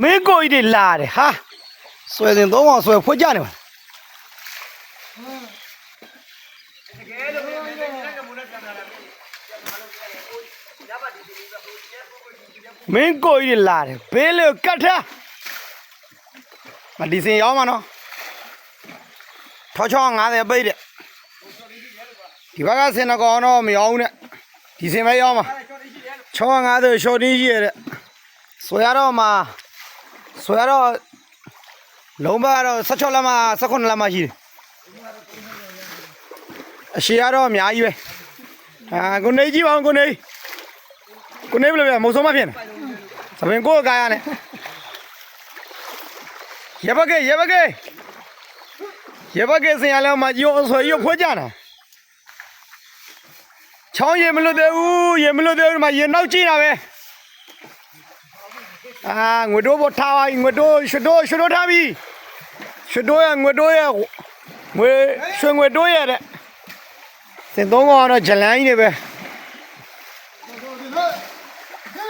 မင်းကိုကြီးတွေလာတယ်ဟာဆွဲတင်သုံးအောင်ဆွဲဖွက်ကြနေပါမင်းကိုကြီးတွေလာတယ်ဘေးလေကတ်ထားမဒီစင်ရောက်မှာနော်ထောချောင်း50ပိတ်တဲ့ဒီဘက်ကစင်ကောင်တော့မရောက်ဘူးနဲ့ဒီစင်ပဲရောက်မှာ650ရှော့တင်းကြီးရတဲ့ဆွဲရတော့မှာဆွဲရတော့လုံးပါတော့16လက်မှ18လက်မှရှိတယ်အရှိရတော့အများကြီးပဲကိုနေကြီးပါဦးကိုနေဘယ်လိုလဲမုံဆုံးမဖြစ်နေသမင်ကိုကားရနဲ့ရပါကေစင်ရလဲမှာရောဆွဲရဖွေးကြတာချောင်းရေမလို့သေးဘူးမှာရေနောက်ကြည့်တာပဲငွေတိုးပေါ်ထားပါငွေတိုးရွှေတိုးထားပြီရွှေတိုးရငွေရွှေငွေတိုးရတဲ့စင်သုံးကောင်ကတော့ဂျလန်းကြီးနေပဲ